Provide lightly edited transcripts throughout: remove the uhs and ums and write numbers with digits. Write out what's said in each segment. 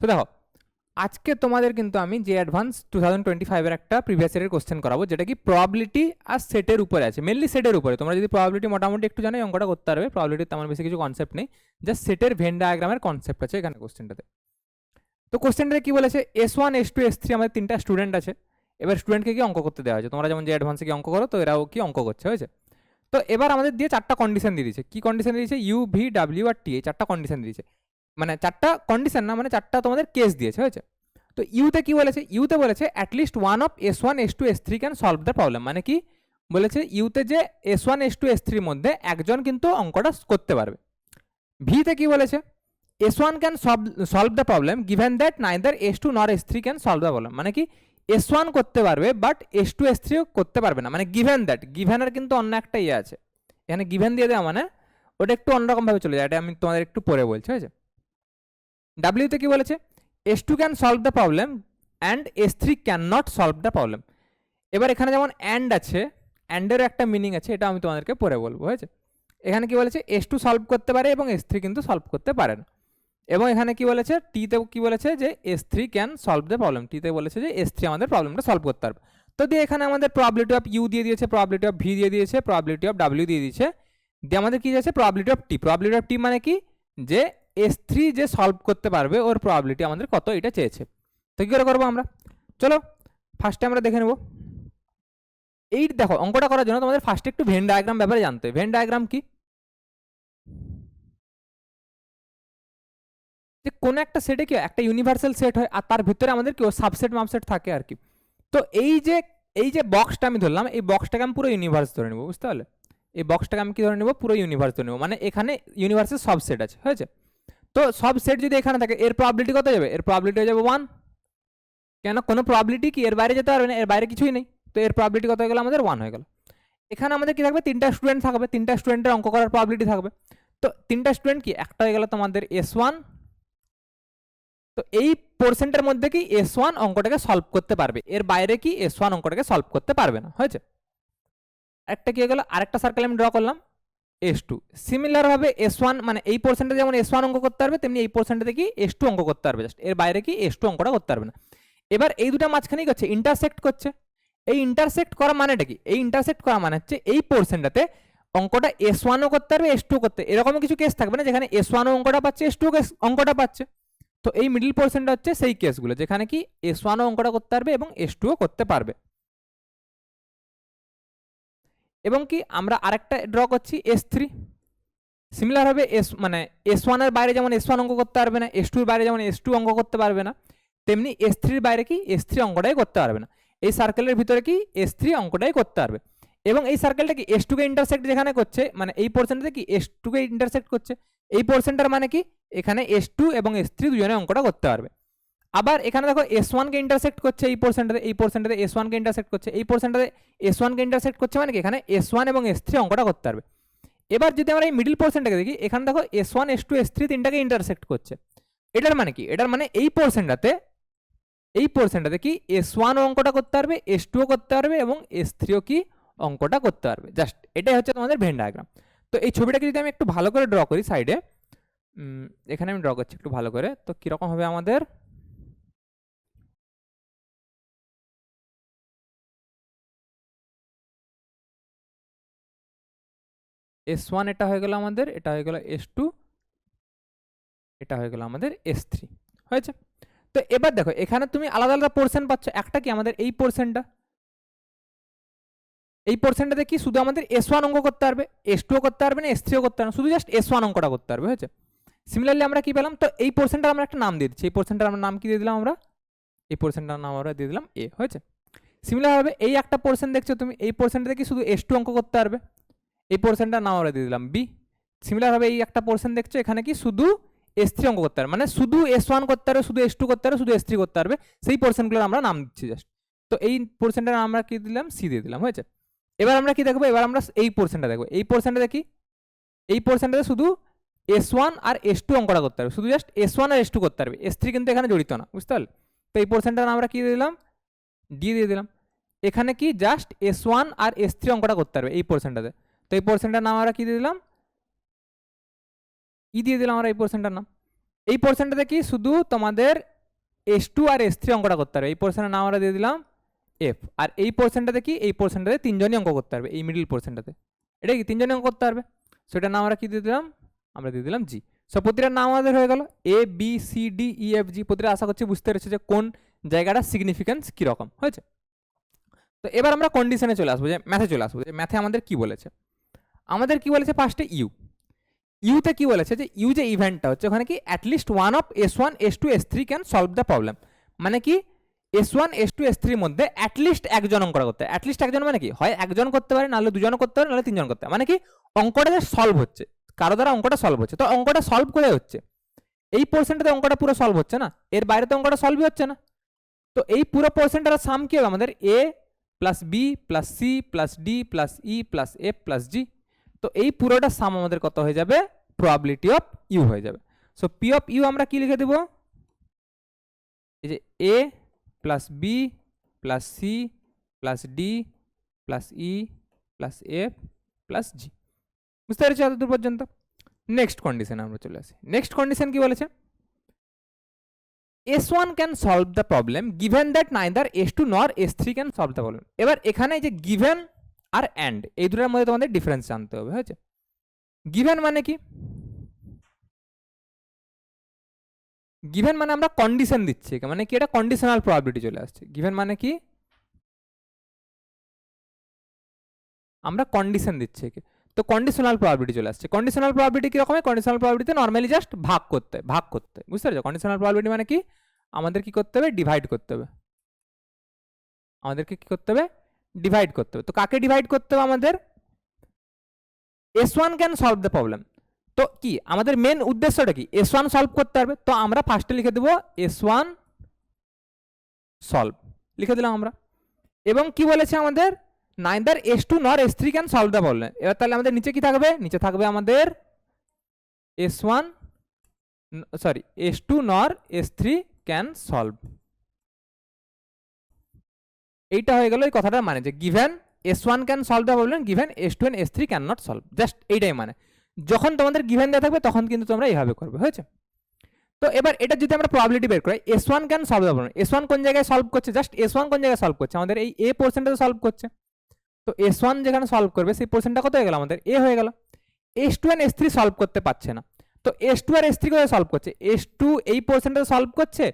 তো দেখো আজকে তোমাদের কিন্তু আমি যে অ্যাডভান্স 2025 এর একটা প্রিভিয়াস ইয়ারের কোশ্চেন করাবো, যেটা কি প্রবাবিলিটি আর সেটের উপরে আছে, মেনলি সেটের উপরে। তোমরা যদি প্রবাবিলিটি মোটামুটি একটু জানো অঙ্কটা করতে পারবে, প্রবাবিলিটি তেমন বেশি কিছু কনসেপ্ট নেই, জাস্ট সেটের ভেন ডায়াগ্রামের কনসেপ্ট আছে এখানে কোশ্চেনটাতে। তো কোশ্চেনটাতে কি বলেছে, S1 S2 S3 আমাদের তিনটা স্টুডেন্ট আছে। এবার স্টুডেন্টকে কি অঙ্ক করতে দেওয়া হয়েছে, তোমরা যেমন যে অ্যাডভান্সে কি অঙ্ক করো, তো এরাও কি অঙ্ক করছে, হয়েছে। তো এবার আমাদের দিয়ে চারটা কন্ডিশন দিয়ে দিয়েছে। কি কন্ডিশন দিয়েছে, ইউ ভি ডাব্লিউ আর টি, এই চারটা কন্ডিশন দিয়েছে। মানে চারটা কন্ডিশন না, মানে চারটা তোমাদের কেস দিয়েছে, হয়েছে। তো ইউতে কি বলেছে, ইউতে বলেছে at least one of S1 S2 S3 can solve the problem. মানে কি বলেছে, ইউতে যে S1 S2 S3 মধ্যে একজন কিন্তু অঙ্কটা করতে পারবে। ভিতে কি বলেছে, S1 can solve the problem given that neither S2 নর S3 can solve the problem. মানে কি S1 করতে পারবে বাট S2 S3 করতে পারবে না, মানে গিভেন দ্যাট, গিভেনের কিন্তু অন্য একটা ইয়ে আছে এখানে, গিভেন দিয়ে দেওয়া মানে ওটা একটু অন্যরকম ভাবে চলে যায়, এটা আমি তোমাদের একটু পরে বলছি, হয়েছে। ডাব্লিউতে কি বলেছে, S2 can solve the problem and S3 can not solve the problem. এবার এখানে যেমন অ্যান্ড আছে, অ্যান্ডেরও একটা মিনিং আছে, এটা আমি তোমাদেরকে পরে বলবো, হয়েছে। এখানে কি বলেছে, S2 সলভ করতে পারে এবং S3 কিন্তু সলভ করতে পারে না। এবং এখানে কি বলেছে, টিতে কি বলেছে যে S3 can solve the problem, টিতে বলেছে যে S3 আমাদের প্রবলেমটা সলভ করতে পারবে। তো দিয়ে এখানে আমাদের প্রবাবিলিটি অফ ইউ দিয়ে দিয়েছে, প্রবাবিলিটি অফ ভি দিয়ে দিয়েছে, প্রবাবিলিটি অফ ডাব্লিউ দিয়ে দিয়েছে, দিয়ে আমাদের কি আছে probability of T. Probability of T মানে কি, যে S3 যে সলভ করতে পারবে ওর প্রবাবিলিটি আমাদের কত, এটা চেয়েছে। তো কি করে করবো আমরা, চলো ফার্স্টে আমরা দেখে নেব। এই দেখো অঙ্কটা করার জন্য তোমাদের ফার্স্টে একটু ভেন ডায়াগ্রাম ব্যাপারে জানতে হবে। ভেন ডায়াগ্রাম কি, যে কোনো একটা সেটে কি একটা ইউনিভার্সাল সেট হয় আর তার ভিতরে আমাদের কি সাবসেট মাপসেট থাকে আর কি। তো এই যে বক্সটা আমি ধরলাম, এই বক্সটাকে আমি পুরো ইউনিভার্স ধরে নেবো, বুঝতে পারলে। এই বক্সটাকে আমি কি ধরে নেবো, পুরো ইউনিভার্স ধরে নেবো, মানে এখানে ইউনিভার্সের সব সেট আছে, হয়েছে। তো সব সেট যদি এখানে থাকে, এর প্রবাবিলিটি কত যাবে, এর প্রবাবিলিটি হয়ে যাবে 1। কেন, কোনো প্রবাবিলিটি কি এর বাইরে যেতে পারবে না, এর বাইরে কিছুই নেই, তো এর প্রবাবিলিটি কত হয়ে গেল আমাদের 1 হয়ে গেল। এখানে আমাদের কি থাকবে, তিনটা স্টুডেন্ট থাকবে, তিনটা স্টুডেন্টের অঙ্ক করার প্রবাবিলিটি থাকবে। তো তিনটা স্টুডেন্ট কি, একটা হয়ে গেল তোমাদের S1। তো এই পোর্শনটার মধ্যে কি S1 অঙ্কটাকে সলভ করতে পারবে, এর বাইরে কি S1 অঙ্কটাকে সলভ করতে পারবে না, হয়েছে। একটা কি হয়ে গেল, আরেকটা সার্কেল আমি ড্র করলাম S2। সিমিলার ভাবে S1 মানে এই পোর্শনটা যেমন S1 অঙ্ক করতে পারবে, তেমনি এই পোর্শনটাতে কি S2 অঙ্ক করতে পারবে, জাস্ট এর বাইরে কি S2 অঙ্কটা করতে পারবে না। এবার এই দুটা মাঝখানেই করছে, ইন্টারসেক্ট করছে। এই ইন্টারসেক্ট করা মানেটা কি, এই ইন্টারসেক্ট করা মানে হচ্ছে এই পোর্শনটাতে অঙ্কটা S1 ও করতে পারবে S2 করতে, এরকম কিছু কেস থাকবে না যেখানে S1 ও অঙ্কটা পাচ্ছে S2 অঙ্কটা পাচ্ছে। তো এই মিডল পোর্শনটা হচ্ছে সেই কেসগুলো যেখানে কি S1 ও অঙ্কটা করতে পারবে এবং S2 ও করতে পারবে। এবং কি আমরা আরেকটা ড্র করছি S3। সিমিলার হবে মানে S1 এর বাইরে যেমন S1 অঙ্ক করতে পারবে না, S2 এর বাইরে যেমন S2 অঙ্ক করতে পারবে না, তেমনি S3 এর বাইরে কি S3 অঙ্কটাই করতে পারবে না। এই সার্কেলের ভিতরে কি S3 অঙ্কটাই করতে পারবে। এবং এই সার্কেলটা কি S2 কে ইন্টারসেক্ট যেখানে করছে, মানে এই পোর্শনটাতে কি S2 কে ইন্টারসেক্ট করছে, এই পোর্শনটার মানে কি এখানে S2 এবং S3 দুজনে অঙ্কটা করতে পারবে। আবার এখানে দেখো S1 কে ইন্টারসেক্ট করছে এই পোর্শনটাতে, এই পোর্শনটাতে S1 কে ইন্টারসেক্ট করছে, এই পোর্শনটাতে S1 কে ইন্টারসেক্ট করছে, মানে কি এখানে S1 এবং S3 অঙ্কটা করতে পারবে। এবার যদি আমরা এই মিডল পোর্শনটাকে দেখি, এখানে দেখো S1 S2 S3 তিনটাকে ইন্টারসেক্ট করছে। এটার মানে কি, এটার মানে এই পোর্শনটাতে কি S1 অঙ্কটা করতে পারবে, S2 করতে পারবে এবং S3 কি অঙ্কটা করতে পারবে। জাস্ট এটাই হচ্ছে তোমাদের ভেন ডায়াগ্রাম। তো এই ছবিটাকে যদি আমি একটু ভালো করে ড্র করি সাইডে, এখানে আমি ড্র করছি একটু ভালো করে, তো কিরকম হবে আমাদের, S1 এটা হয়ে গেল আমাদের, এটা হয়ে গেল S2, এটা হয়ে গেল আমাদের S3, হয়েছে। তো এবার দেখো এখানে তুমি আলাদা আলাদা পোর্শন পাচ্ছ, একটা কি আমাদের এই পোর্শনটা, এই পোর্শনটাতে কি শুধু আমাদের S1 অঙ্ক করতে পারবে, S2 করতে পারবে না, S3 করতে পারবে না, শুধু জাস্ট S1 অঙ্কটা করতে পারবে, হয়েছে। সিমিলারলি আমরা কি পেলাম, তো এই পোর্শনটার আমরা একটা নাম দিয়ে দিচ্ছি, এই পোর্শনটার আমরা নাম কি দিয়ে দিলাম আমরা, এই পোর্শনটার নাম আমরা দিয়ে দিলাম A, হয়েছে। সিমিলার ভাবে এই একটা পোর্শন দেখছো তুমি, এই পোর্শনটাতে কি শুধু S2 অঙ্ক করতে পারবে, এই পোর্শনটার নাম আমরা দিয়ে দিলাম B। সিমিলার ভাবে এই একটা পোর্শন দেখছো, এখানে কি শুধু S3 অঙ্ক করতে পারবে, মানে শুধু S1 করতে পারবে, শুধু S2 করতে পারবে, শুধু S3 করতে পারবে, সেই পোর্শনগুলোর আমরা নাম দিচ্ছি জাস্ট। তো এই পোর্শনটার নাম আমরা কি দিলাম, C দিয়ে দিলাম, হয়েছে। এবার আমরা কি দেখবো, এবার আমরা এই পোর্শনটা দেখবো, এই পোর্শনটা দেখি, এই পোর্শনটাতে শুধু S1 আর S2 অঙ্কটা করতে পারবে, শুধু জাস্ট S1 আর S2 করতে পারবে, S3 কিন্তু এখানে জড়িত না, বুঝতে পারলে। তো এই পোর্শনটার নাম আমরা কি দিয়ে দিলাম, D দিয়ে দিলাম। এখানে কি জাস্ট S1 আর S3 অঙ্কটা করতে পারবে এই পোর্শনটাতে, তো এই পোর্শনটার নাম আমরা কি দিয়ে দিলাম, ই দিয়ে দিলাম আমরা এই পোর্শনটার নাম। এই পোর্শনটাতে কি শুধু তোমাদের S2 আর S3 অঙ্কটা করতে হবে। এই পোর্শনের নাম আমরা দিয়ে দিলাম F, আর এই পোর্শনটাতে কি, এই পোর্শনটাতে তিনজনই অঙ্ক করতে পারবে, এই মিডল পোর্শনটাতে এটা কি তিনজনই অঙ্ক করতে পারবে। সেটার নাম আমরা কি দিয়ে দিলাম, আমরা দিয়ে দিলাম জি। সো প্রতিটার নাম আমাদের হয়ে গেল ABCDEFG। প্রতিটা আশা করছি বুঝতে পেরেছে যে কোন জায়গাটা সিগনিফিকেন্স কীরকম হয়েছে। তো এবার আমরা কন্ডিশনে চলে আসবো, যে ম্যাথে চলে আসবো, যে ম্যাথে আমাদের কি বলেছে। আমাদের কি বলেছে ফার্স্টে ইউতে কি বলেছে, যে ইউ যে ইভেন্টটা হচ্ছে ওখানে কি at least one of S1 S2 S3 can solve the problem. মানে কি S1 S2 S3 এর মধ্যে অ্যাটলিস্ট একজন অঙ্কটা করতে হয়। অ্যাটলিস্ট একজন মানে কি, হয় একজন করতে পারে, নাহলে দুজনও করতে পারে, নাহলে তিনজন করতে পারে। মানে কি অঙ্কটা যে সলভ হচ্ছে, কারো দ্বারা অঙ্কটা সলভ হচ্ছে। তো অঙ্কটা সলভ করে হচ্ছে এই পোর্শনটাতে, অঙ্কটা পুরো সলভ হচ্ছে না, এর বাইরে তো অঙ্কটা সলভই হচ্ছে না। তো এই পুরো পোর্শনটার সাম কি হবে আমাদের, A plus B plus C plus D plus E plus F plus G। তো এই পুরোটা সাম আমাদের কত হয়ে যাবে, প্রবাবিলিটি অফ ইউ হয়ে যাবে। সো পি অফ ইউ আমরা কি লিখে দেব, এই যে A plus B plus C plus D plus E plus F plus G। বুঝতে পেরেছি এতদূর পর্যন্ত। নেক্সট কন্ডিশনে আমরা চলে আসি। নেক্সট কন্ডিশন কি বলেছে, S1 can solve the problem given that neither S2 নর S3 can solve the problem. এবার এখানে যে গিভেন আর অ্যান্ড এই দুটোর মধ্যে তোমাদের ডিফারেন্স জানতে হবে, হয়েছে। গিভেন মানে কি, গিভেন মানে আমরা কন্ডিশন দিচ্ছি, মানে কি এটা কন্ডিশনাল প্রবাবিলিটি চলে আসছে। গিভেন মানে কি আমরা কন্ডিশন দিচ্ছি, তো কন্ডিশনাল প্রবাবিলিটি চলে আসছে। কন্ডিশনাল প্রবাবিলিটি কি রকম, কন্ডিশনাল প্রবাবিলিটিতে নরমালি জাস্ট ভাগ করতে বুঝতে পারছো। কন্ডিশনাল প্রবাবিলিটি মানে কি, আমাদের কি করতে হবে, ডিভাইড করতে হবে, আমাদেরকে কি করতে হবে, ডিভাইড করতে হবে। তো কাকে ডিভাইড করতে হবে, আমাদের S1 can solve the problem. তো কি আমাদের মেন উদ্দেশ্যটা কি, S1 সলভ করতে পারবে। তো আমরা ফার্স্টে লিখে দেবো S1 সলভ, লিখে দিলাম আমরা। এবং কি বলেছে আমাদের, নাইদার S2 নর S3 can solve the problem. এবার তাহলে আমাদের নিচে কি থাকবে, নিচে থাকবে আমাদের S1 সরি S2 নর S3 ক্যান সলভ। এইটা হয়ে গেল এই কথাটার মানে, যে given S1 can solve the problem given S2 and S3 can not solve. Just এইটাই মানে, যখন তোমাদের গিভেন দেওয়া থাকবে তখন কিন্তু তোমরা এইভাবে করবে, হয়েছে। তো এবার এটা যদি আমরা প্রবাবিলিটি বের করি, S1 can solve the problem, S1 কোন জায়গায় সলভ করছে, জাস্ট S1 কোন জায়গায় সলভ করছে, আমাদের এই A পোর্শনটাতে সলভ করছে। তো S1 যেখানে সলভ করবে সেই পোর্শনটা কত হয়ে গেল, আমাদের A হয়ে গেল। S2 এন্ড S3 সলভ করতে পারছে না, তো S2 আর S3 কোথায় সলভ করছে, S2 এই পোর্শনটাতে সলভ করছে,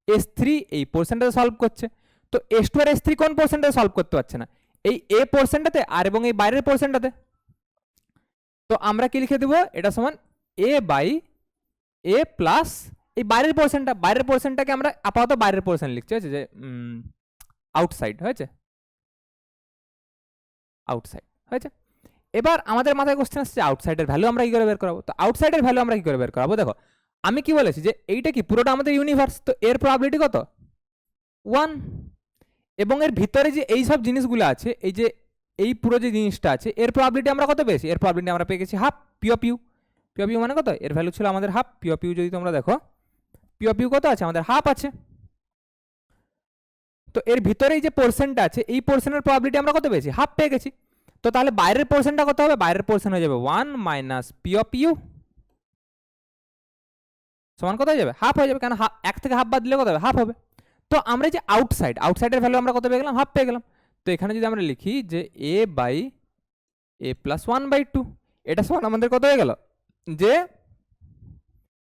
S3 এই পোর্শনটাতে সলভ করছে। তো S2 আর S3 কোন পোর্শনটাতে সলভ করতে পারছে না, এই A পোর্শনটাতে আর এবং এই বাইরের পোর্শনটাতে। তো আমরা কি লিখে দেবো, এটা সমান A বাই A প্লাস এই বাইরের পোর্শনটাকে আমরা আপাতত বাইরের পোর্শন লিখছি, হয়েছে, যে আউটসাইড, হয়েছে, আউটসাইড, হয়েছে। এবার আমাদের মাথায় কোশ্চেন আসছে আউটসাইডের ভ্যালু আমরা কি করে বের করাবো। তো আউটসাইডের ভ্যালু আমরা কি করে বের করাবো, দেখো আমি কি বলেছি, যে এইটা কি পুরোটা আমাদের ইউনিভার্স, তো এর প্রবাবিলিটি কত 1, এবং এর ভিতরে যে এই সব জিনিসগুলো আছে, এই যে এই পুরো যে জিনিসটা আছে, এর প্রবাবিলিটি আমরা কত পেয়েছি, এর প্রবাবিলিটি আমরা পেয়ে গেছি হাফ। পি অফ ইউ মানে কত, এর ভ্যালু ছিল আমাদের হাফ। পি অফ ইউ যদি তোমরা দেখো, পি অফ ইউ কত আছে, আমাদের হাফ আছে। তো এর ভিতরে এই যে পোর্শনটা আছে, এই পোর্শনের প্রবাবিলিটি আমরা কত পেয়েছি, হাফ পেয়ে গেছি। তো তাহলে বাইরের পোর্শনটা কত হবে, বাইরের পোর্শন হয়ে যাবে 1 মাইনাস পি অফ ইউ সমান কত হয়ে যাবে, হাফ হয়ে যাবে, কেন এক থেকে হাফ বাদ দিলে কত হবে, হাফ হবে। তো আমরা যে আউটসাইডের ভ্যালু আমরা কত পেয়ে গেলাম, হাফ পেয়ে গেলাম। তো এখানে যদি আমরা লিখি যে A বাই A প্লাস 1/2, এটা সমান আমাদের কত হয়ে গেল, যে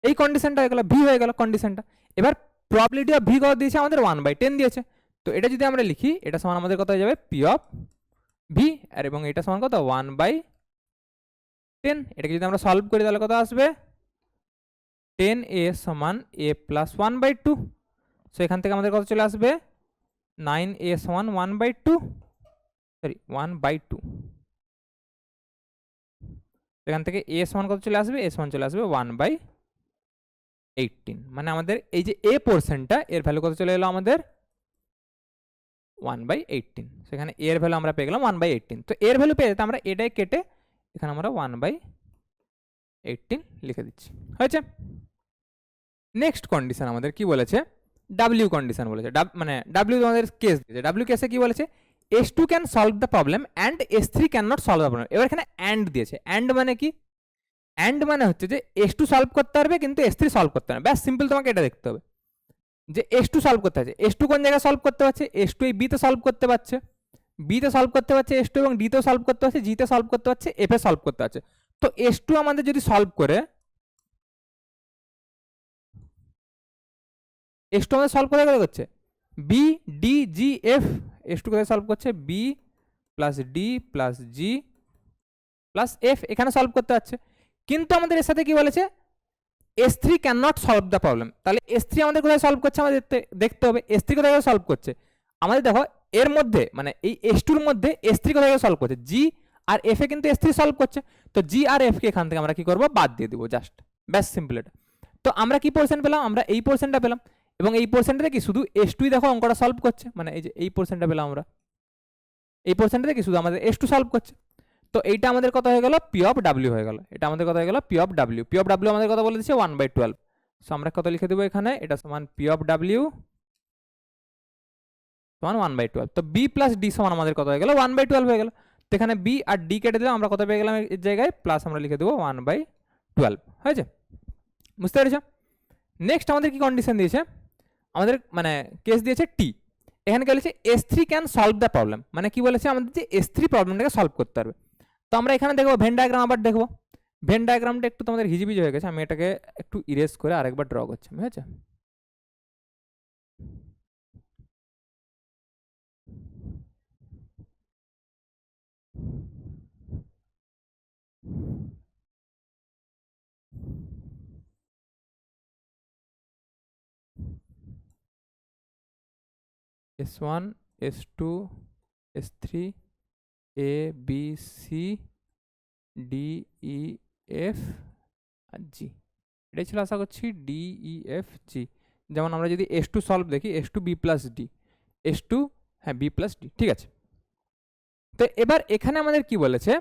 এই কন্ডিশনটা হয়ে গেল, ভি হয়ে গেল কন্ডিশনটা। এবার প্রবাবিলিটি অফ ভি কত দিয়েছে, আমাদের 1/10 দিয়েছে। তো এটা যদি আমরা লিখি, এটা সমান আমাদের কত হয়ে যাবে, পি অফ ভি, আর এবং এটা সমান কত 1/10। এটাকে যদি আমরা সলভ করি তাহলে কত আসবে, 10A সমান A প্লাস 1/2। সো এখান থেকে আমাদের কত চলে আসবে, 9A সমান 1/2, সরি 1/2। এখান থেকে A সমান কত চলে আসবে, A সমান চলে আসবে 1/18। মানে আমাদের এই যে A পোর্শনটা, এর ভ্যালু কত চলে এলো আমাদের 1/18। সেখানে এর ভ্যালু আমরা পেয়ে গেলাম 1/18। তো এর ভ্যালু পেয়ে যেতে আমরা এটাই কেটে এখানে আমরা 1/18 লিখে দিচ্ছি, হয়েছে। নেক্সট কন্ডিশন আমাদের কি বলেছে, ডাব্লিউ কন্ডিশন বলেছে, মানে ডাব্লিউ আমাদের কেস দিয়েছে। ডাব্লিউ কেসে কি বলেছে, S2 can solve the problem and S3 can not solve the problem. এবার এখানে অ্যান্ড দিয়েছে, অ্যান্ড মানে কি, অ্যান্ড মানে হচ্ছে যে S2 সলভ করতে পারবে কিন্তু S3 সলভ করতে পারবে, ব্যাস সিম্পল, তোমাকে এটা দেখতে হবে যে S2 সলভ করতে আছে, S2 কোন জায়গায় সলভ করতে পারছে, S2 এই B তে সলভ করতে পারছে, B তে সলভ করতে পারছে S2, এবং D তে সলভ করতে পারছে, G তে সলভ করতে পারছে, F এ সলভ করতে পারছে। তো S2 আমাদের যদি সলভ করে, S2 আমাদের সলভ কোথায় করছে, B D G F, S2 কোথায় সলভ করছে, B plus D plus G plus F, এখানে সলভ করতে পারছে। কিন্তু আমাদের এর সাথে কি বলেছে, S3 can not solve the problem, তাহলে S3 আমাদের কোথায় সলভ করছে আমাদের দেখতে হবে, S3 কোথায় সলভ করছে আমাদের, দেখো এর মধ্যে মানে এই S2 এর মধ্যে S3 কোথায় সলভ করছে, G আর F এ কিন্তু S3 সলভ করছে, তো G আর F কে এখান থেকে আমরা কি করব, বাদ দিয়ে দিব, জাস্ট ব্যাস সিম্পল এটা। তো আমরা কি পোরশন পেলাম, আমরা এই পোরশনটা পেলাম, এবং এই পোরশনটাতে কি শুধু S2 দেখো অঙ্কটা সলভ করছে, মানে এই যে এই পোরশনটা পেলাম আমরা, এই পোরশনটাতে কি শুধু আমাদের S2 সলভ করছে। তো এইটা আমাদের কত হয়ে গেল, পি অফ ডাব্লিউ হয়ে গেল, এটা আমাদের কত হয়ে গেল, P of W. P of W আমাদের কত বলে দিচ্ছে 1/12, সো আমরা কত লিখে দেবো এখানে, এটা সমান পি অফ ডাব্লিউ সমান 1/12। তো বি প্লাস ডি সমান আমাদের কত হয়ে গেল, 1/12 হয়ে গেল। তো এখানে বি আর ডি কেটে দিলাম, আমরা কত পেয়ে গেলাম এর জায়গায়, প্লাস আমরা লিখে দেবো 1/12, হয়েছে, বুঝতে পেরেছো। নেক্সট আমাদের কি কন্ডিশন দিয়েছে, আমাদের মানে কেস দিয়েছে টি, এখানে কি বলেছে S3 can solve the problem, মানে কি বলেছে আমাদের যে S3 প্রবলেমটাকে সলভ করতে পারবে। তো আমরা এখানে দেখবো ভেন ডায়াগ্রাম, আবার দেখবো ভেন ডায়াগ্রামটা একটু তোমাদের হিজিবিজি হয়ে গেছে, আমি এটাকে একটু ইরেজ করে আরেকবার ড্র করছি, হয়েছে। S1 S2 S3 A B C D E F R G, এটাই ছিল আশা করছি D E F G। যেমন আমরা যদি S2 সলভ দেখি, S2 B plus D, S2 হ্যাঁ B প্লাস D, ঠিক আছে। তো এবার এখানে আমাদের কি বলেছে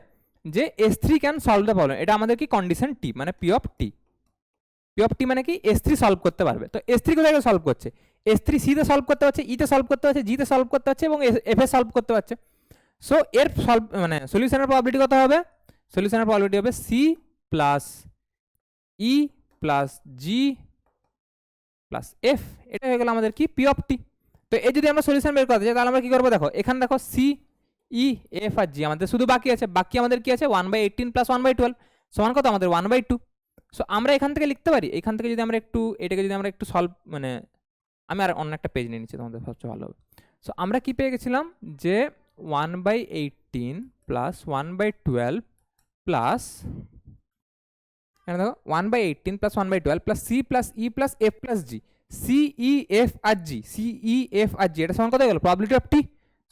যে S3 can solve the problem, এটা আমাদের কি কন্ডিশন টি, মানে P of T. P of T মানে কি S3 সলভ করতে পারবে, তো S3 কোথায় সলভ করছে, S3 সি তে সলভ করতে পারছে, ই তে সলভ করতে পারছে, জি তে সলভ করতে পারছে, এবং এফ এ সলভ করতে পারছে। সো এর সলভ মানে সলিউশনের প্রবাবিলিটি কত হবে, সলিউশনের প্রবাবিলিটি হবে C plus E plus G plus F, এটা হয়ে গেল আমাদের কি পি অফ টি। তো এই যদি আমরা সলিউশন বের করতে চাই, তাহলে আমরা কি করবো, দেখো এখানে দেখো সি ই এফ আর জি আমাদের শুধু বাকি আছে, বাকি আমাদের কি আছে 1/18 প্লাস 1/12 সমান কত আমাদের 1/2। সো আমরা এখান থেকে লিখতে পারি, এখান থেকে যদি আমরা একটু এটাকে যদি আমরা একটু সলভ মানে আমি আর অন্য একটা পেজ নিয়ে নিচ্ছি, তোমাদের সবচেয়ে ভালো হবে। সো আমরা কি পেয়ে গেছিলাম যে 1/18 প্লাস 1/12 প্লাস এখানে দেখো 1/18 plus 1/12 plus C plus E plus F plus জি, সি ই এফ আর জি, সি ই এফ আর জি, এটা সমান কত গেল, প্রবাবিলিটি অফ টি।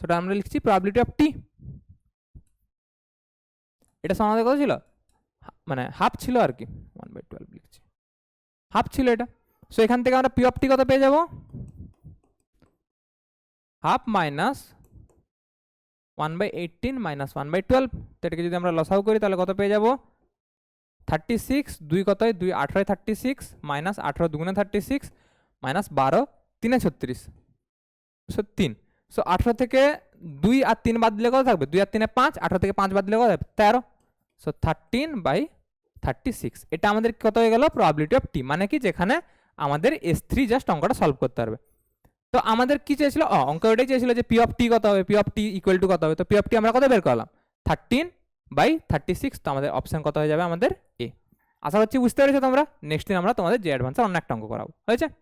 সেটা আমরা লিখছি প্রবাবিলিটি অফ টি, এটা সমান আমাদের কত ছিল, মানে হাফ ছিল আর কি, 1/12 লিখছি, হাফ ছিল এটা। সো এখান থেকে আমরা পি অফ টি কত পেয়ে যাব, হাফ মাইনাস 1/18 মাইনাস 1/12, তো এটাকে যদি আমরা লসাও করি তাহলে কত পেয়ে যাব 36, 2 কত হয় 2 18 36 মাইনাস 18 2 36 মাইনাস 12 3 36, সো 3। সো 18 থেকে 2 আর 3 বাদ দিলে কত থাকবে, 2 আর 3 5, 18 থেকে 5 বাদ দিলে কত থাকবে 13, সো 13/36, এটা আমাদের কত হয়ে গেল প্রবাবিলিটি অফ টি, মানে কি যেখানে আমাদের S3 জাস্ট অঙ্কটা সলভ করতে পারবে। তো আমাদের কি চেয়েছিল, অঙ্ক ওটাই চেয়েছিল যে পি অফ টি কত হবে, P of T equal to কত হবে, তো পি অফ টি আমরা কত বের করলাম 13/36, তো আমাদের অপশন কত হয়ে যাবে আমাদের এ। আশা করছি বুঝতে পেরেছো তোমরা। নেক্সট দিন আমরা তোমাদের যে অ্যাডভান্সের অন্য একটা অঙ্ক করাবো, হয়েছে।